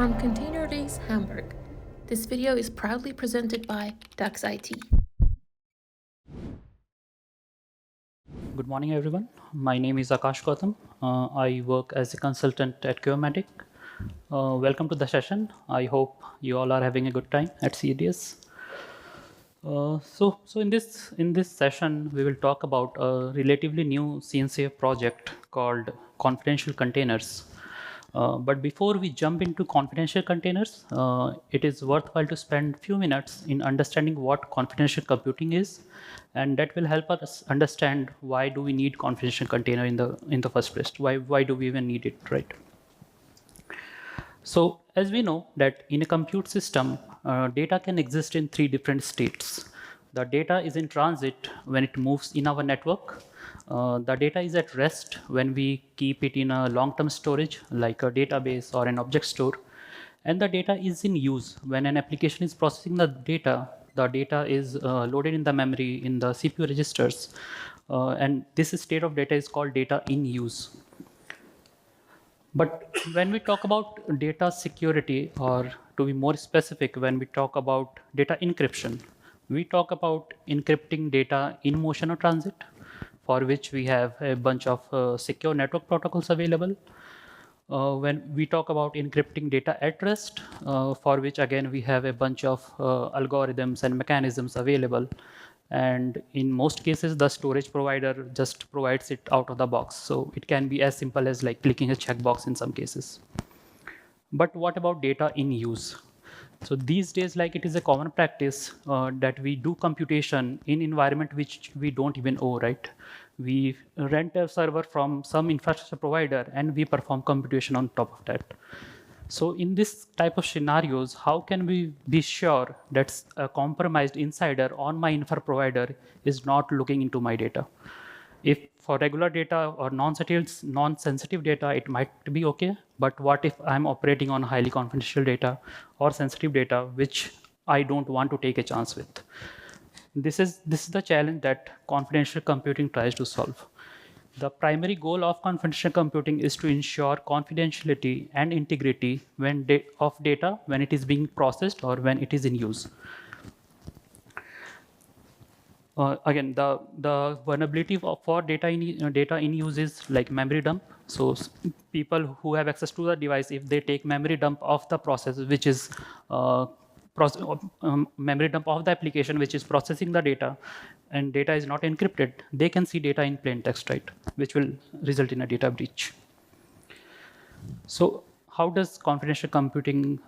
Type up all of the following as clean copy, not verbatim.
From ContainerDays Hamburg, this video is proudly presented by Dux IT. Good morning, everyone. My name is Akash Gautam. I work as a consultant at Qmatic. Welcome to the session. I hope you all are having a good time at CNCF. So in this session, we will talk about a relatively new CNCF project called confidential containers. But before we jump into confidential containers, it is worthwhile to spend a few minutes in understanding what confidential computing is, and that will help us understand why do we need confidential container in the first place. Why do we even need it, right? So as we know that in a compute system, data can exist in three different states. The data is in transit when it moves in our network. The data is at rest when we keep it in a long-term storage like a database or an object store. And the data is in use when an application is processing the data. The data is loaded in the memory in the CPU registers. And this state of data is called data in use. But when we talk about data security, or to be more specific, when we talk about data encryption, we talk about encrypting data in motion or transit, for which we have a bunch of secure network protocols available. When we talk about encrypting data at rest, for which again we have a bunch of algorithms and mechanisms available. And in most cases, the storage provider just provides it out of the box. So it can be as simple as like clicking a checkbox in some cases. But what about data in use? So these days, like it is a common practice that we do computation in environment which we don't even own, right? We rent a server from some infrastructure provider and we perform computation on top of that. So in this type of scenarios, how can we be sure that a compromised insider on my infra provider is not looking into my data? If for regular data or non-sensitive data, it might be okay. But what if I'm operating on highly confidential data or sensitive data, which I don't want to take a chance with? This is the challenge that confidential computing tries to solve. The primary goal of confidential computing is to ensure confidentiality and integrity of data when it is being processed or when it is in use. Again, the vulnerability for data in use is like memory dump. So people who have access to the device, if they take memory dump of the process, which is memory dump of the application which is processing the data, and data is not encrypted, they can see data in plain text, right? Which will result in a data breach. So how does confidential computing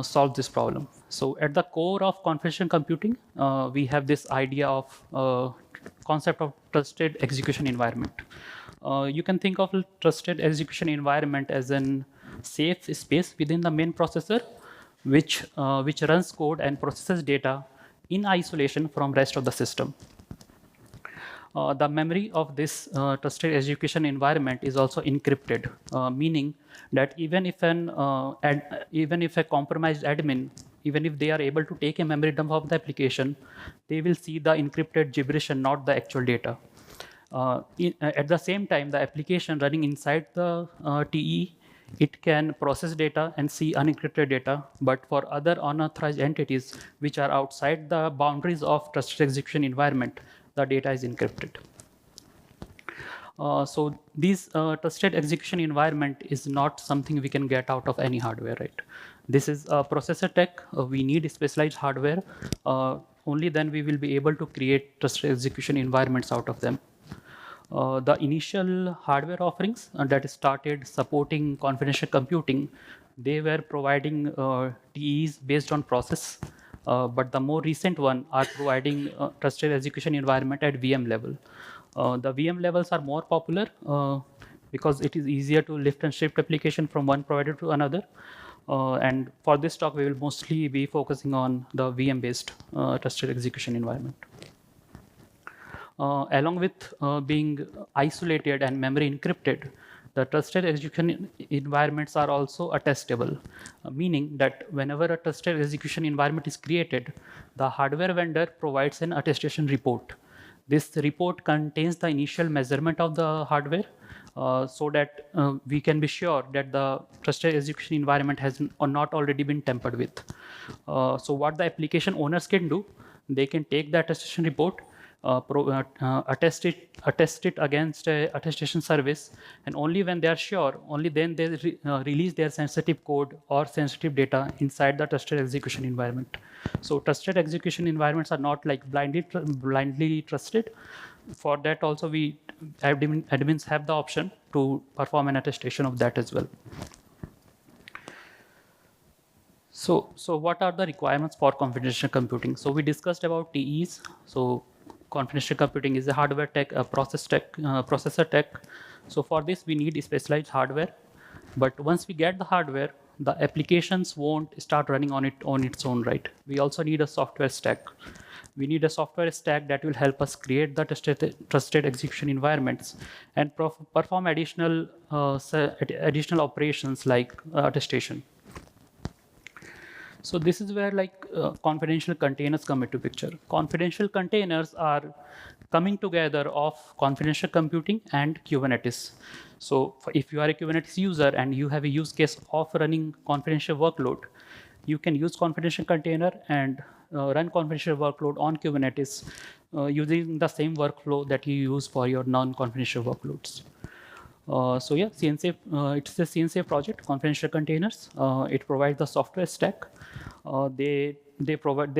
solve this problem? So at the core of confidential computing, we have this idea of concept of trusted execution environment. You can think of a trusted execution environment as a safe space within the main processor, which runs code and processes data in isolation from rest of the system. The memory of this trusted execution environment is also encrypted, meaning that even if a compromised admin, even if they are able to take a memory dump of the application, they will see the encrypted gibberish and not the actual data. At the same time, the application running inside the TE, it can process data and see unencrypted data, but for other unauthorized entities which are outside the boundaries of trusted execution environment, the data is encrypted. So this trusted execution environment is not something we can get out of any hardware, right? This is a processor tech. We need specialized hardware. Only then we will be able to create trusted execution environments out of them. The initial hardware offerings that started supporting confidential computing, they were providing TEs based on process, but the more recent one are providing trusted execution environment at VM level. The VM levels are more popular because it is easier to lift and shift application from one provider to another. And for this talk, we will mostly be focusing on the VM-based trusted execution environment. Along with being isolated and memory encrypted, the trusted execution environments are also attestable, meaning that whenever a trusted execution environment is created, the hardware vendor provides an attestation report. This report contains the initial measurement of the hardware, so that we can be sure that the trusted execution environment has not already been tampered with. So what the application owners can do, they can take the attestation report, attest it against a attestation service, and only when they are sure, only then they release their sensitive code or sensitive data inside the trusted execution environment. So trusted execution environments are not like blindly trusted. For that also, admins have the option to perform an attestation of that as well. So what are the requirements for confidential computing? So we discussed about TEs. So confidential computing is a hardware tech, a processor tech. So for this, we need specialized hardware. But once we get the hardware, the applications won't start running on its own, right? We also need a software stack. We need a software stack that will help us create the trusted execution environments and perform additional operations like attestation. So this is where confidential containers come into picture. Confidential containers are coming together of confidential computing and Kubernetes. So if you are a Kubernetes user and you have a use case of running confidential workload, you can use confidential container and run confidential workload on Kubernetes using the same workflow that you use for your non-confidential workloads. So yeah, CNCF, it's a CNCF project, confidential containers. It provides the software stack. They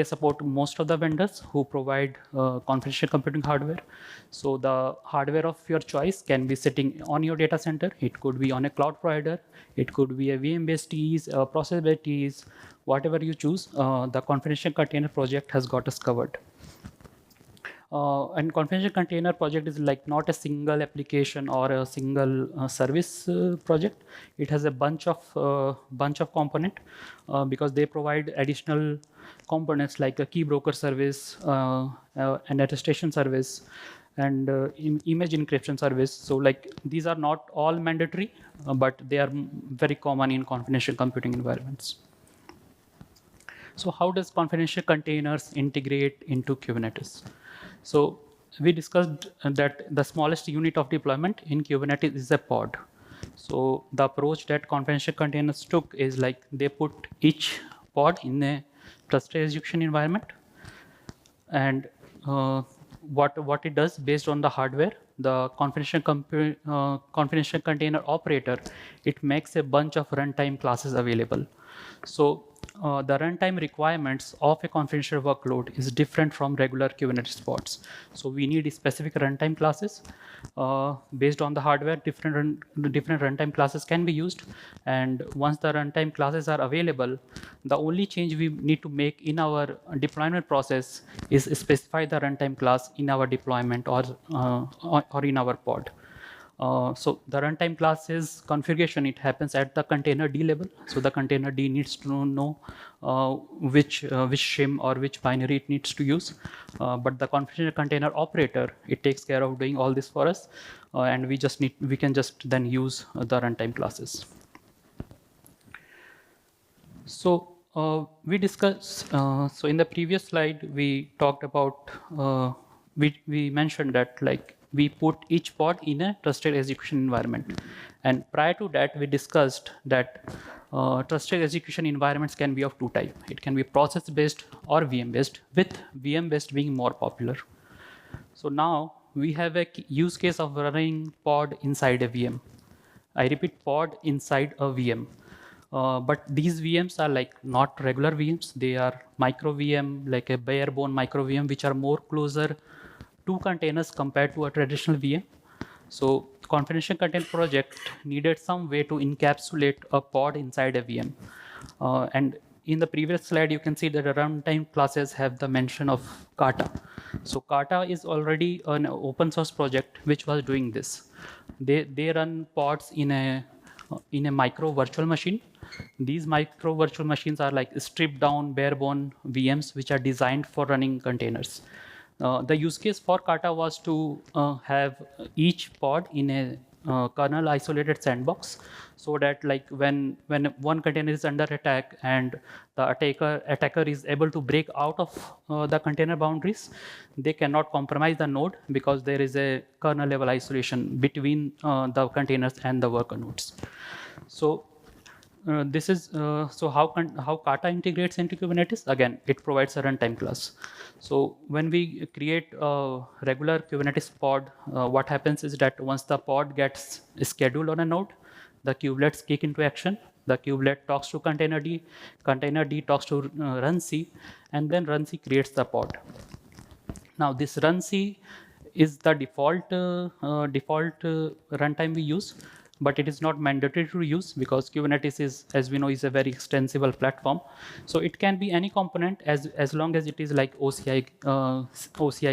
support most of the vendors who provide confidential computing hardware. So the hardware of your choice can be sitting on your data center. It could be on a cloud provider. It could be a VM-based TEs, process-based TEs, whatever you choose. The confidential container project has got us covered. And confidential container project is like not a single application or a single service project. It has a bunch of component because they provide additional components like a key broker service, an attestation service, and image encryption service. So these are not all mandatory, but they are very common in confidential computing environments. So how does confidential containers integrate into Kubernetes? So we discussed that the smallest unit of deployment in Kubernetes is a pod. So the approach that confidential containers took is they put each pod in a trusted execution environment, and what it does based on the hardware, the confidential container operator, it makes a bunch of runtime classes available. So the runtime requirements of a confidential workload is different from regular Kubernetes pods. So we need specific runtime classes based on the hardware. Different runtime classes can be used, and once the runtime classes are available, the only change we need to make in our deployment process is specify the runtime class in our deployment or in our pod. So the runtime classes configuration, it happens at the containerd level. So the containerd needs to know which shim or which binary it needs to use. But the confidential container operator, it takes care of doing all this for us, and we can just then use the runtime classes. So we discussed. So in the previous slide, we talked about. We mentioned that we put each pod in a trusted execution environment. And prior to that, we discussed that trusted execution environments can be of two types. It can be process-based or VM-based, with VM-based being more popular. So now we have a use case of running pod inside a VM. I repeat, pod inside a VM. But these VMs are not regular VMs. They are micro VM, like a bare bone micro VM, which are more closer to containers compared to a traditional VM. So confidential container project needed some way to encapsulate a pod inside a VM. And in the previous slide, you can see that the runtime classes have the mention of Kata. So Kata is already an open source project which was doing this. They run pods in a micro virtual machine. These micro virtual machines are stripped down bare bone VMs which are designed for running containers. The use case for Kata was to have each pod in kernel isolated sandbox, so that like when one container is under attack and the attacker is able to break out of the container boundaries, they cannot compromise the node because there is a kernel level isolation between the containers and the worker nodes. So this is so how Kata integrates into Kubernetes. Again, it provides a runtime class. So when we create a regular Kubernetes pod, what happens is that once the pod gets scheduled on a node, the kubelets kick into action. The kubelet talks to containerd talks to runc, and then runc creates the pod. Now this runc is the default runtime we use, but it is not mandatory to use because Kubernetes is, as we know, is a very extensible platform. So it can be any component as long as it is like OCI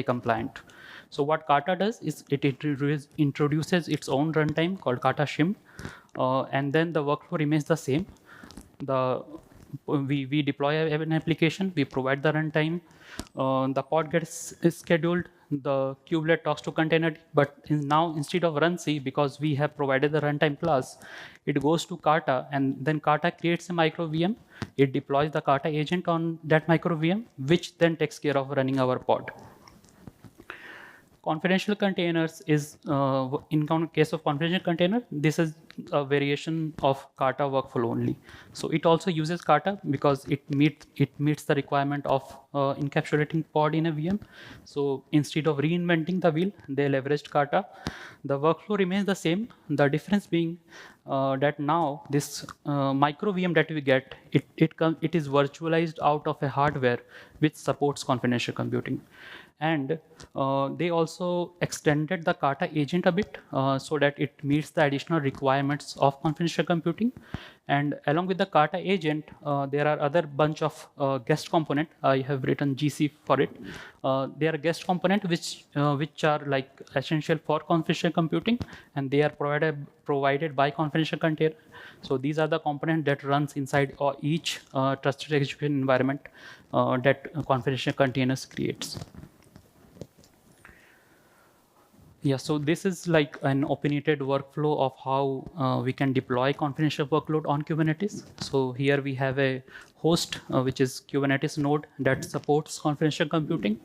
compliant. So what Kata does is it introduces its own runtime called Kata shim, and then the workflow remains the same. We deploy an application, we provide the runtime, the pod gets scheduled, the kubelet talks to container, but now instead of runc, because we have provided the runtime class, it goes to Kata, and then Kata creates a micro VM. It deploys the Kata agent on that micro VM, which then takes care of running our pod. Confidential containers is, in case of confidential container, this is a variation of Kata workflow only. So it also uses Kata because it meets the requirement of encapsulating pod in a VM. So instead of reinventing the wheel, they leveraged Kata. The workflow remains the same. The difference being that now this micro VM that we get, it is virtualized out of a hardware which supports confidential computing. And they also extended the Kata agent a bit so that it meets the additional requirements of confidential computing. And along with the Kata agent, there are other bunch of guest component. I have written GC for it. They are guest component which are like essential for confidential computing, and they are provided by confidential container. So these are the components that runs inside each trusted execution environment that confidential containers creates. Yeah, so this is like an opinionated workflow of how we can deploy confidential workload on Kubernetes. So here we have a host, which is Kubernetes node that supports confidential computing.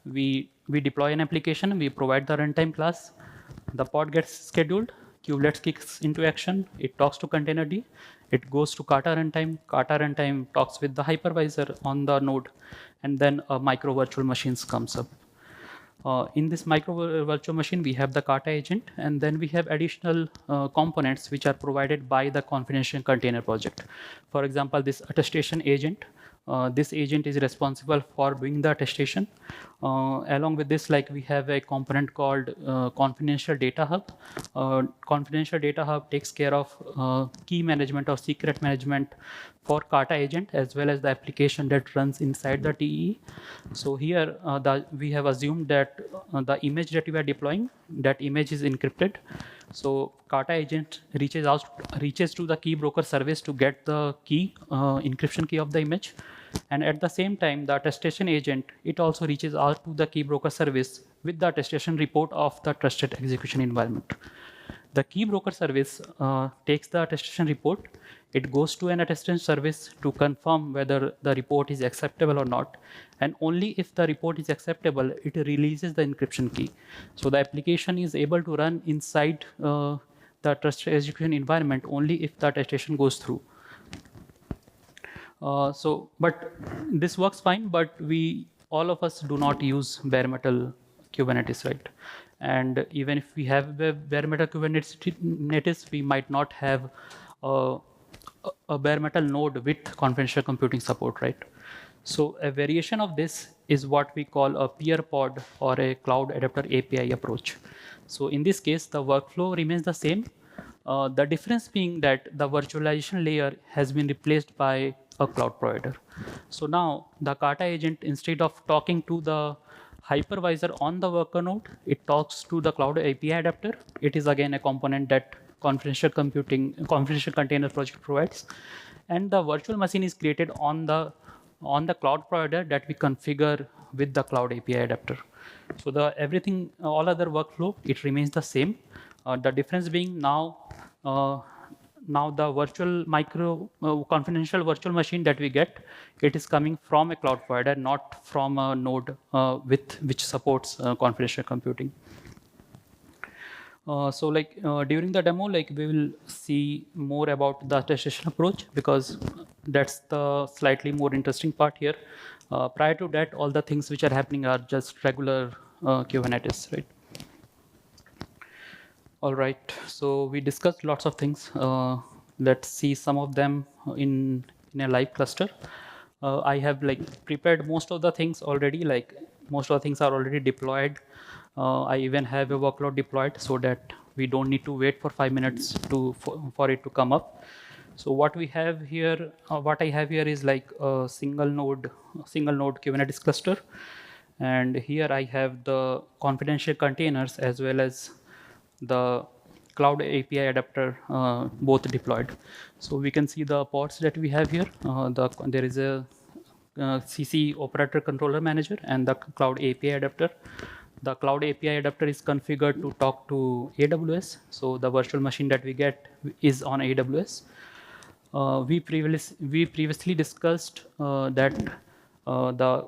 We deploy an application, we provide the runtime class, the pod gets scheduled, kubelet kicks into action, it talks to containerd, it goes to Kata runtime talks with the hypervisor on the node, and then a micro virtual machines comes up. In this micro virtual machine, we have the Kata agent, and then we have additional components which are provided by the confidential container project. For example, this attestation agent. This agent is responsible for doing the attestation. Along with this, like we have a component called confidential data hub. Confidential data hub takes care of key management or secret management for Kata agent, as well as the application that runs inside the TE. So here we have assumed that the image that we are deploying, that image is encrypted. So Kata agent reaches to the key broker service to get the key, encryption key of the image. And at the same time, the attestation agent, it also reaches out to the key broker service with the attestation report of the trusted execution environment. The key broker service takes the attestation report. It goes to an attestation service to confirm whether the report is acceptable or not. And only if the report is acceptable, it releases the encryption key. So the application is able to run inside the trusted execution environment only if the attestation goes through. But this works fine, but all of us do not use bare metal Kubernetes, right? And even if we have bare metal Kubernetes, we might not have a bare metal node with confidential computing support, right? So a variation of this is what we call a peer pod or a cloud adapter API approach. So in this case, the workflow remains the same. The difference being that the virtualization layer has been replaced by a cloud provider. So now the Kata agent, instead of talking to the hypervisor on the worker node, it talks to the cloud API adapter. It is again a component that confidential container project provides. And the virtual machine is created on the cloud provider that we configure with the cloud API adapter. So all other workflow, it remains the same. The difference being now the virtual confidential virtual machine that we get, it is coming from a cloud provider, not from a node which supports confidential computing. So during the demo, we will see more about the attestation approach, because that's the slightly more interesting part here. Prior to that, all the things which are happening are just regular Kubernetes, right? All right, so we discussed lots of things. Let's see some of them in a live cluster. I have prepared most of the things already. Most of the things are already deployed. I even have a workload deployed so that we don't need to wait for 5 minutes for it to come up. So what we have here, what I have here is a single node Kubernetes cluster, and here I have the confidential containers as well as the cloud API adapter both deployed. So we can see the pods that we have here. There is a CC operator controller manager and the cloud API adapter. The cloud API adapter is configured to talk to AWS. So the virtual machine that we get is on AWS. We previously discussed that the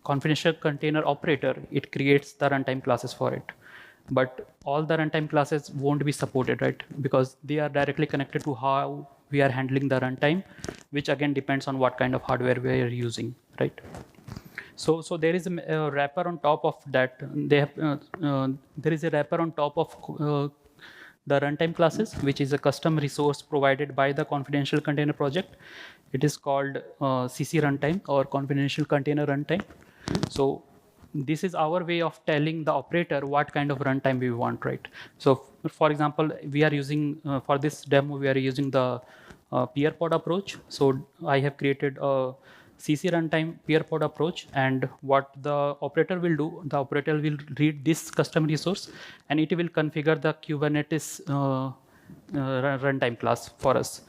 confidential container operator, it creates the runtime classes for it. But all the runtime classes won't be supported, right? Because they are directly connected to how we are handling the runtime, which again depends on what kind of hardware we are using, right? So there is a wrapper on top of that. There is a wrapper on top of the runtime classes, which is a custom resource provided by the confidential container project. It is called CC runtime or confidential container runtime. So this is our way of telling the operator what kind of runtime we want, right? So for example, we are using, for this demo, we are using the peer pod approach. So I have created a CC runtime peer pod approach, and what the operator will do, the operator will read this custom resource and it will configure the Kubernetes runtime class for us.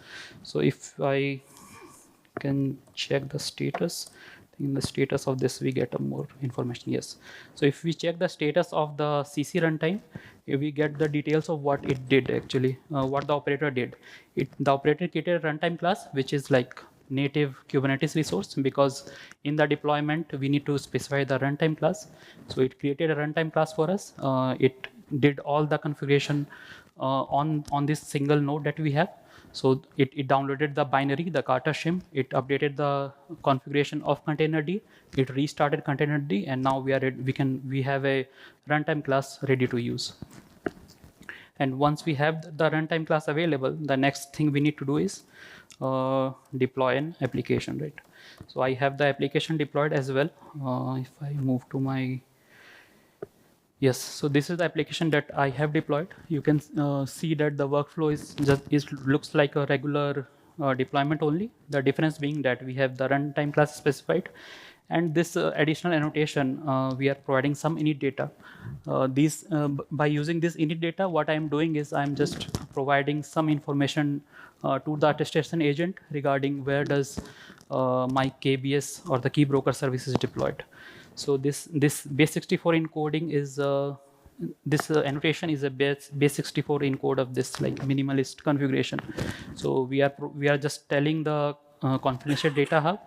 So if I can check the status, in the status of this we get more information. Yes, so if we check the status of the CC runtime, we get the details of what it did actually, what the operator did. The operator created a runtime class which is like native Kubernetes resource, because in the deployment we need to specify the runtime class. So it created a runtime class for us. It did all the configuration on this single node that we have. So it downloaded the binary, the kata shim, it updated the configuration of ContainerD, it restarted ContainerD, and now we have a runtime class ready to use. And once we have the runtime class available, the next thing we need to do is deploy an application, right? So I have the application deployed as well. If I move to my, yes, so this is the application that I have deployed. You can see that the workflow looks like a regular deployment only. The difference being that we have the runtime class specified, and this additional annotation, we are providing some init data. By using this init data, what I'm doing is I'm just providing some information to the attestation agent regarding where does my KBS or the key broker service is deployed. So this base64 encoding is this annotation is a base64 encode of this minimalist configuration. So we are just telling the confidential data hub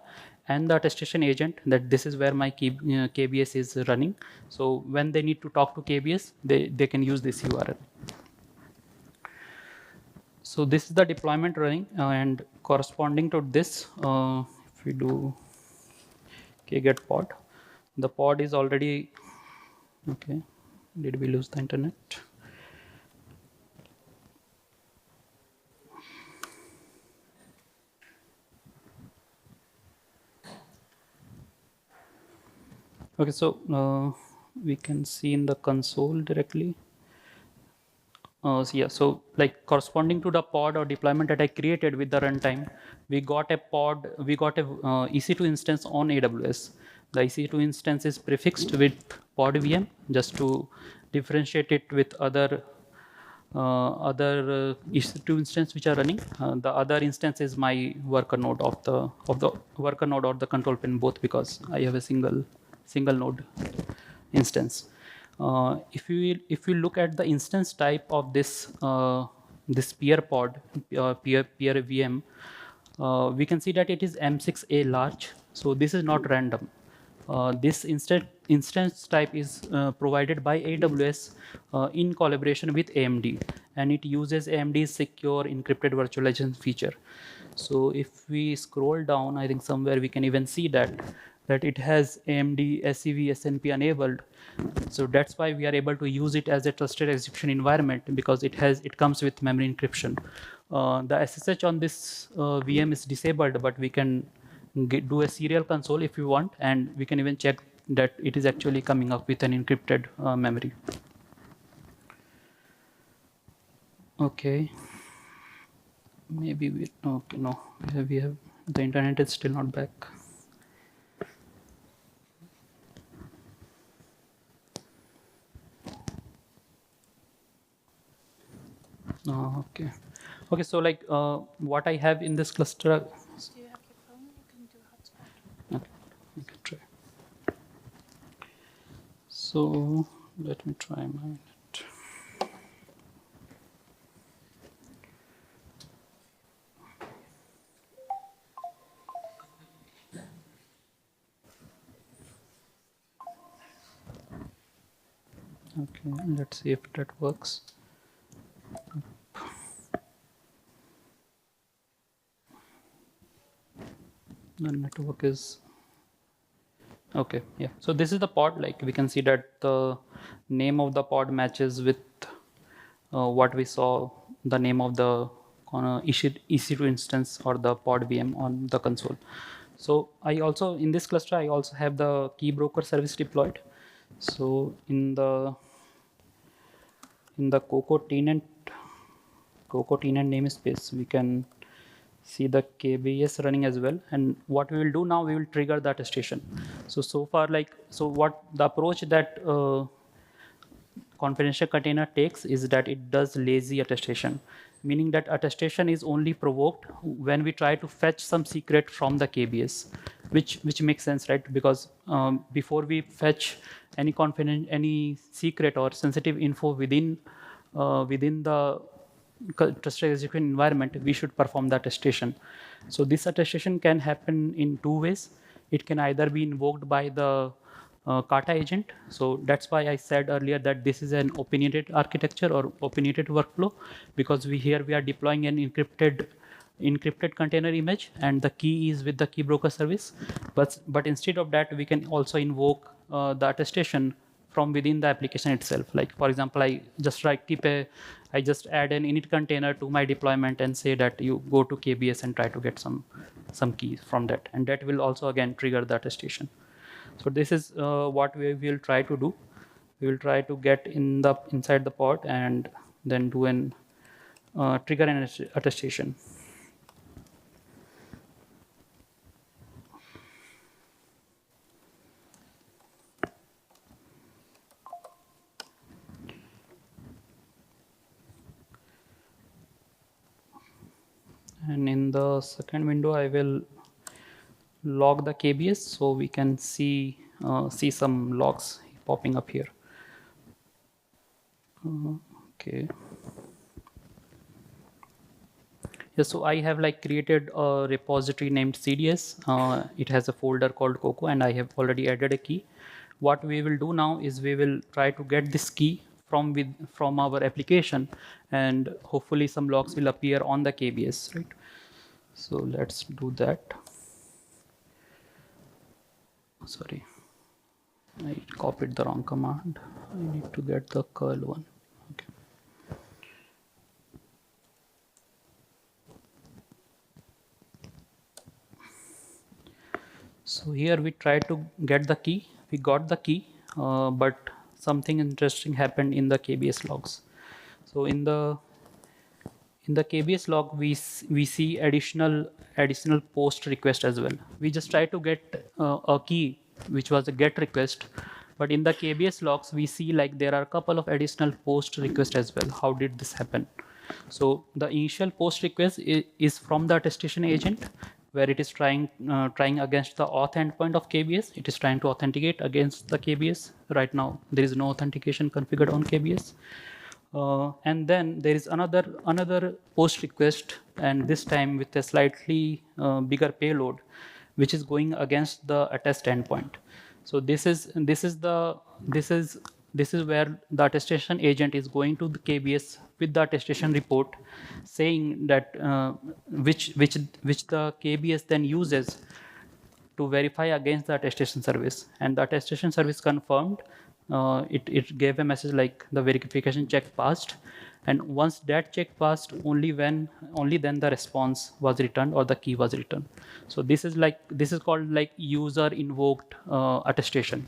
and the attestation agent that this is where my KBS is running. So when they need to talk to KBS, they can use this URL. So this is the deployment running, and corresponding to this, if we do kget pod, the pod is already, okay, did we lose the internet? Okay, so we can see in the console directly. So yeah, so corresponding to the pod or deployment that I created with the runtime, we got a EC2 instance on AWS. The EC2 instance is prefixed with pod VM just to differentiate it with other EC2 instance which are running. The other instance is my worker node of the worker node or the control plane, both, because I have a single node instance. If you look at the instance type of this peer pod, peer VM, we can see that it is M6A large. So this is not random. This instance type is provided by AWS in collaboration with AMD, and it uses AMD's secure encrypted virtualization feature. So if we scroll down, I think somewhere we can even see that it has AMD SEV SNP enabled. So that's why we are able to use it as a trusted execution environment, because it comes with memory encryption. The SSH on this VM is disabled, but we can do a serial console if you want, and we can even check that it is actually coming up with an encrypted memory. Okay. Maybe we, okay, no, we have, the internet is still not back. Okay. Okay, so like what I have in this cluster. Do you have your phone? You can do hotspot. Okay, we can try. So let me try my net. Okay, let's see if that works. The network is okay. Yeah, so this is the pod. Like we can see that the name of the pod matches with what we saw, the name of the EC2 instance or the pod VM on the console. So I also, in this cluster, I also have the key broker service deployed. So in the Coco tenant namespace, we can see the KBS running as well. And what we will do now, we will trigger the attestation. So far, like, so what the approach that confidential container takes is that it does lazy attestation, meaning that attestation is only provoked when we try to fetch some secret from the KBS, which makes sense, right? Because before we fetch any secret or sensitive info within the trusted execution environment, we should perform the attestation. So this attestation can happen in two ways. It can either be invoked by the Kata agent. So that's why I said earlier that this is an opinionated architecture or opinionated workflow, because we are deploying an encrypted container image, and the key is with the key broker service. But instead of that, we can also invoke the attestation from within the application itself. Like for example, I just add an init container to my deployment and say that you go to KBS and try to get some keys from that, and that will also again trigger the attestation. So this is what we will try to do. We will try to get inside the pod and then do an trigger an attestation. And in the second window, I will log the KBS so we can see some logs popping up here. Okay. Yeah, so I have like created a repository named CDS. It has a folder called Coco, and I have already added a key. What we will do now is we will try to get this key from our application, and hopefully some logs will appear on the KBS, right? So let's do that. Sorry, I copied the wrong command. I need to get the curl one. Okay. So here we tried to get the key. We got the key, but something interesting happened in the KBS logs. So in the KBS log, we see additional post request as well. We just try to get a key, which was a get request, but in the KBS logs, we see like there are a couple of additional post requests as well. How did this happen? So the initial post request is from the attestation agent, where it is trying against the auth endpoint of KBS. It is trying to authenticate against the KBS. Right now, there is no authentication configured on KBS. And then there is another post request, and this time with a slightly bigger payload, which is going against the attest endpoint. So this is where the attestation agent is going to the KBS with the attestation report, saying that which the KBS then uses to verify against the attestation service, and the attestation service confirmed. It gave a message like the verification check passed, and once that check passed, only then the response was returned or the key was returned. So this is called like user invoked attestation.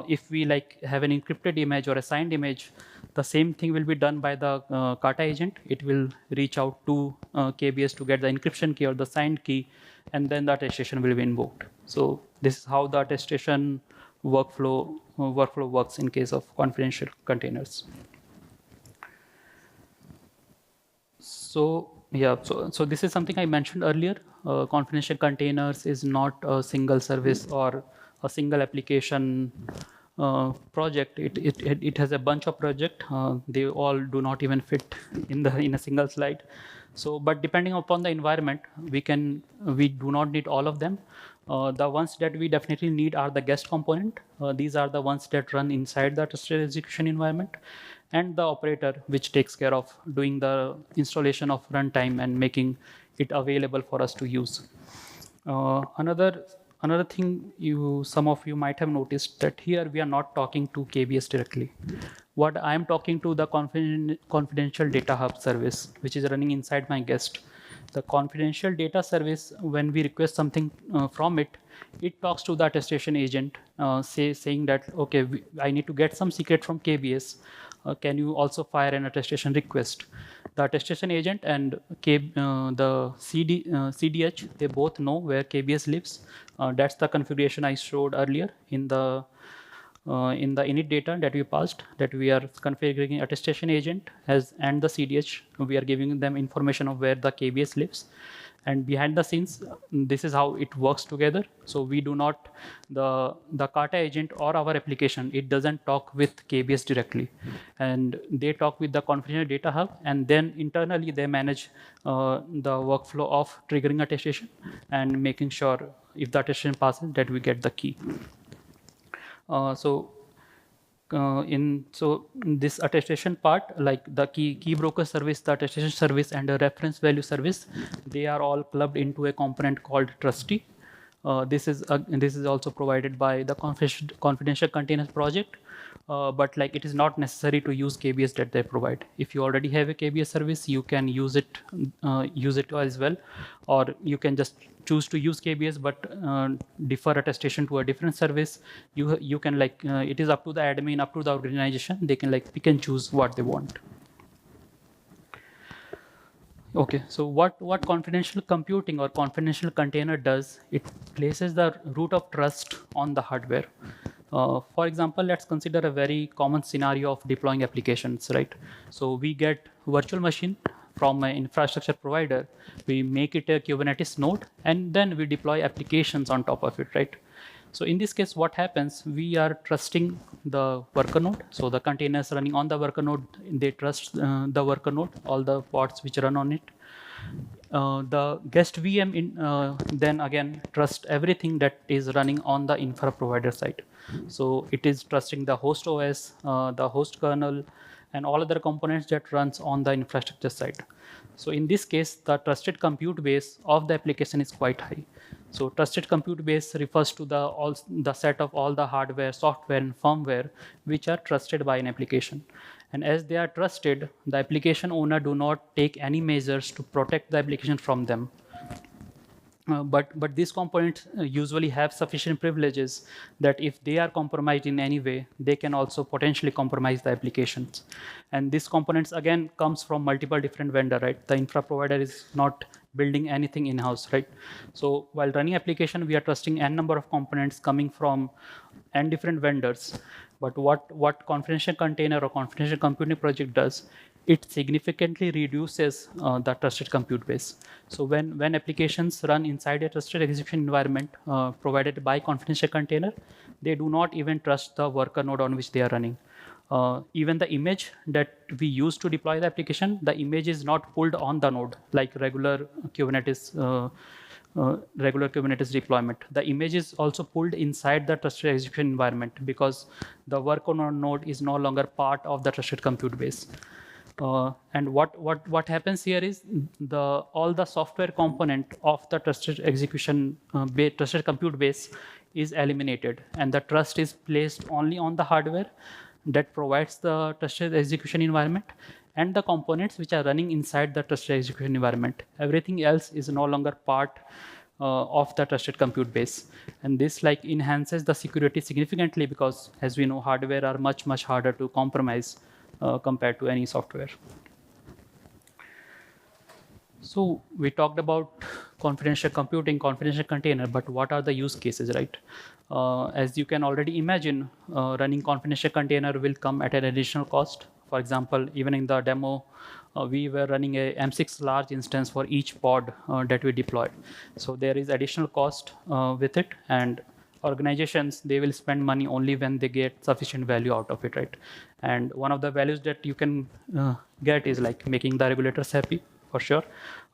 If we like have an encrypted image or a signed image, the same thing will be done by the Kata agent. It will reach out to KBS to get the encryption key or the signed key, and then the attestation will be invoked. So this is how the attestation workflow works in case of confidential containers. So yeah, so this is something I mentioned earlier. Confidential containers is not a single service or a single application project. It has a bunch of projects. They all do not even fit in a single slide. So, but depending upon the environment, we do not need all of them. The ones that we definitely need are the guest component. These are the ones that run inside the trusted execution environment, and the operator, which takes care of doing the installation of runtime and making it available for us to use. Another thing some of you might have noticed that here we are not talking to KBS directly. What I am talking to the confidential data hub service, which is running inside my guest. The confidential data service, when we request something from it, it talks to the attestation agent, saying that, okay, I need to get some secret from KBS. Can you also fire an attestation request? The attestation agent and the CDH, they both know where KBS lives. That's the configuration I showed earlier in the init data that we passed, that we are configuring attestation agent and the CDH. We are giving them information of where the KBS lives. And behind the scenes, this is how it works together. So we do not, the Kata agent or our application, it doesn't talk with KBS directly. And they talk with the confidential data hub, and then internally they manage the workflow of triggering attestation and making sure if the attestation passes that we get the key. So this attestation part, like the key broker service, the attestation service, and the reference value service, they are all clubbed into a component called trustee. This is also provided by the confidential containers project, but like it is not necessary to use KBS that they provide. If you already have a KBS service, you can use it as well, or you can just choose to use KBS but defer attestation to a different service. You can like it is up to the admin, up to the organization. They can like pick and choose what they want. Okay, so what confidential computing or confidential container does, it places the root of trust on the hardware. For example, let's consider a very common scenario of deploying applications, right? So we get virtual machine from an infrastructure provider, we make it a Kubernetes node, and then we deploy applications on top of it, right? So in this case, what happens, we are trusting the worker node. So the containers running on the worker node, they trust the worker node, all the pods which run on it. The guest VM then again trust everything that is running on the infra provider side. So it is trusting the host OS, the host kernel, and all other components that runs on the infrastructure side. So in this case, the trusted compute base of the application is quite high. So trusted compute base refers to the set of all the hardware, software, and firmware which are trusted by an application. And as they are trusted, the application owner do not take any measures to protect the application from them. But these components usually have sufficient privileges that if they are compromised in any way, they can also potentially compromise the applications. And these components again comes from multiple different vendors, right? The infra provider is not building anything in-house, right? So while running application, we are trusting n number of components coming from n different vendors. But what confidential container or confidential computing project does, it significantly reduces the trusted compute base. So when applications run inside a trusted execution environment provided by confidential container, they do not even trust the worker node on which they are running. Even the image that we use to deploy the application, the image is not pulled on the node like regular Kubernetes deployment. The image is also pulled inside the trusted execution environment because the worker node is no longer part of the trusted compute base. And what happens here is all the software component of the trusted execution trusted compute base is eliminated, and the trust is placed only on the hardware that provides the trusted execution environment and the components which are running inside the trusted execution environment. Everything else is no longer part of the trusted compute base, and this like enhances the security significantly because, as we know, hardware are much harder to compromise compared to any software. So we talked about confidential computing, confidential container, but what are the use cases, right? As you can already imagine, running confidential container will come at an additional cost. For example, even in the demo, we were running a M6 large instance for each pod that we deployed. So there is additional cost with it, and organizations, they will spend money only when they get sufficient value out of it, right? And one of the values that you can get is like making the regulators happy, for sure.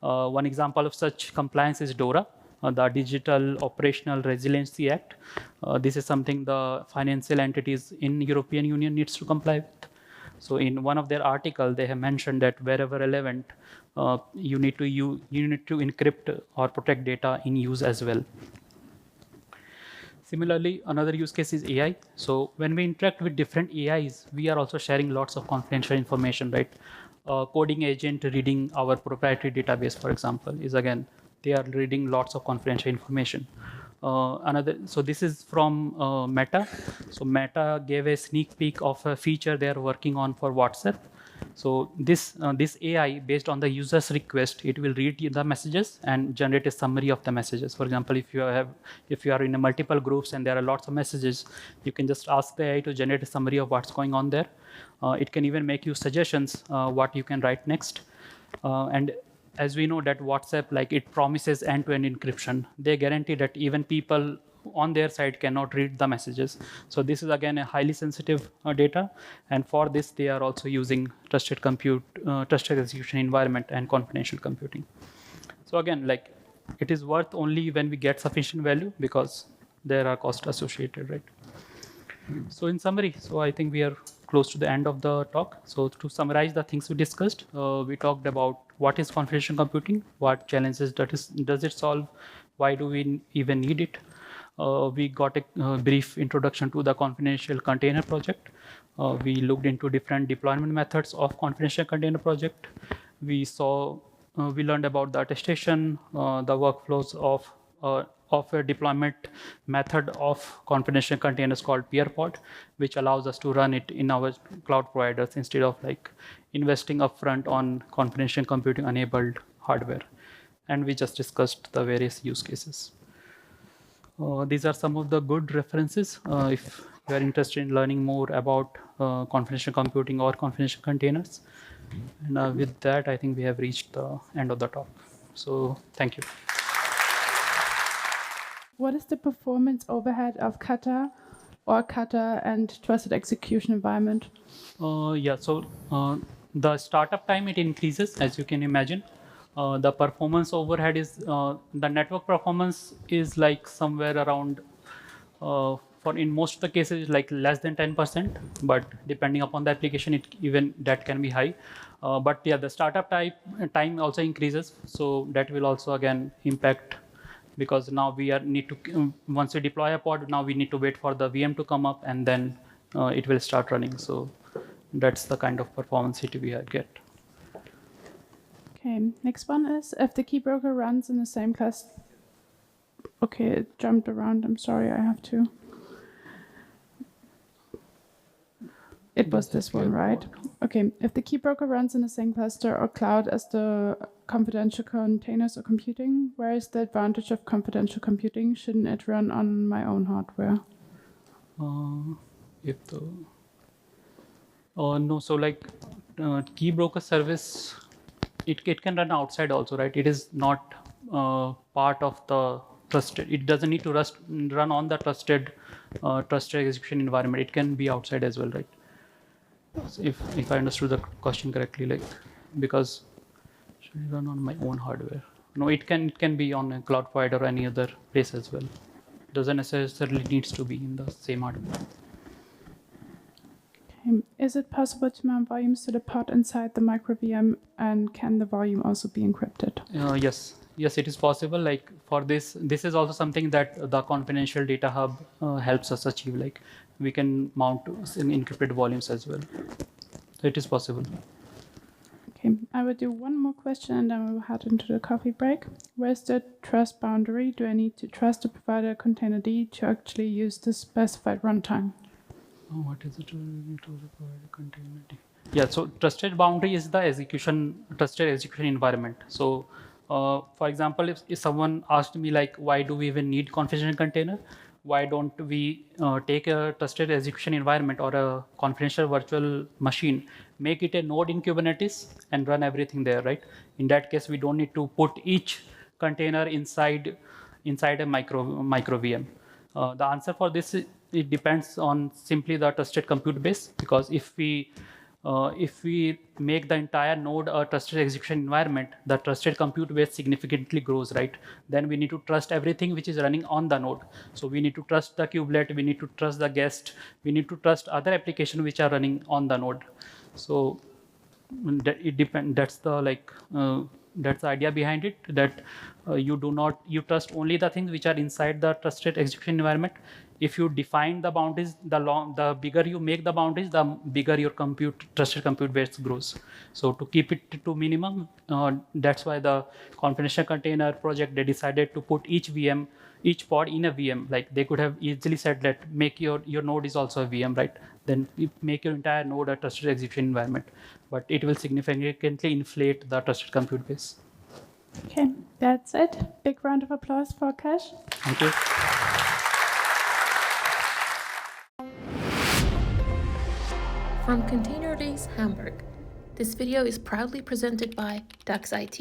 One example of such compliance is DORA, the Digital Operational Resiliency Act. This is something the financial entities in European Union needs to comply with. So in one of their articles, they have mentioned that wherever relevant, you need to encrypt or protect data in use as well. Similarly, another use case is AI. So when we interact with different AIs, we are also sharing lots of confidential information, right? Coding agent reading our proprietary database, for example, is again, they are reading lots of confidential information. So this is from Meta. So Meta gave a sneak peek of a feature they are working on for WhatsApp. So this AI, based on the user's request, it will read the messages and generate a summary of the messages. For example, if you are in a multiple groups and there are lots of messages, you can just ask the AI to generate a summary of what's going on there. It can even make you suggestions what you can write next. And as we know that WhatsApp, like it promises end-to-end encryption. They guarantee that even people on their side cannot read the messages. So this is again a highly sensitive data, and for this they are also using trusted execution environment and confidential computing. So again, like it is worth only when we get sufficient value because there are costs associated, right? So in summary, so I think we are close to the end of the talk. So to summarize the things we discussed, we talked about what is confidential computing, what challenges does it solve, why do we even need it. We got a brief introduction to the confidential container project. We looked into different deployment methods of confidential container project. We learned about the attestation, the workflows of a deployment method of confidential containers called PeerPod, which allows us to run it in our cloud providers instead of like investing upfront on confidential computing enabled hardware. And we just discussed the various use cases. These are some of the good references if you are interested in learning more about confidential computing or confidential containers. And with that, I think we have reached the end of the talk. So thank you. What is the performance overhead of Kata and trusted execution environment? The startup time, it increases, as you can imagine. The performance overhead is, the network performance is like somewhere around, for in most of the cases, like less than 10%, but depending upon the application, even that can be high. But yeah, the startup time also increases. So that will also again impact, because now we need to, once we deploy a pod, now we need to wait for the VM to come up and then it will start running. So that's the kind of performance hit we get. Okay, next one is if the key broker runs in the same class. Okay, it jumped around. I'm sorry, I have to. It was this one, right? Okay, if the key broker runs in the same cluster or cloud as the confidential containers or computing. Where is the advantage of confidential computing? Shouldn't it run on my own hardware? If the no, so like key broker service, it can run outside also, right? It is not part of the trusted. It doesn't need to run on the trusted execution environment. It can be outside as well, right? So if I understood the question correctly, like because should it run on my own hardware? No, it can be on a cloud provider or any other place as well. Doesn't necessarily needs to be in the same hardware. Is it possible to mount volumes to the pod inside the micro VM, and can the volume also be encrypted? Yes, it is possible. Like for this is also something that the confidential data hub helps us achieve. Like we can mount encrypted volumes as well. So it is possible. Okay, I will do one more question and then we will head into the coffee break. Where's the trust boundary? Do I need to trust the provider containerd to actually use the specified runtime? What is it to provide a container? Yeah, so trusted boundary is the trusted execution environment. So, for example, if someone asked me like, why do we even need confidential container? Why don't we take a trusted execution environment or a confidential virtual machine, make it a node in Kubernetes and run everything there, right? In that case, we don't need to put each container inside a micro VM. The answer for this is, it depends on simply the trusted compute base, because if we make the entire node a trusted execution environment, the trusted compute base significantly grows, right? Then we need to trust everything which is running on the node. So we need to trust the kubelet, we need to trust the guest, we need to trust other applications which are running on the node. So it depends. That's the idea behind it, that you trust only the things which are inside the trusted execution environment. If you define the boundaries, the bigger you make the boundaries, the bigger your trusted compute base grows. So to keep it to minimum, that's why the confidential container project, they decided to put each pod in a VM. Like they could have easily said that make your node is also a VM, right? Then you make your entire node a trusted execution environment, but it will significantly inflate the trusted compute base. Okay, that's it. Big round of applause for Akash. Thank you. From ContainerDays Hamburg, this video is proudly presented by DAX IT.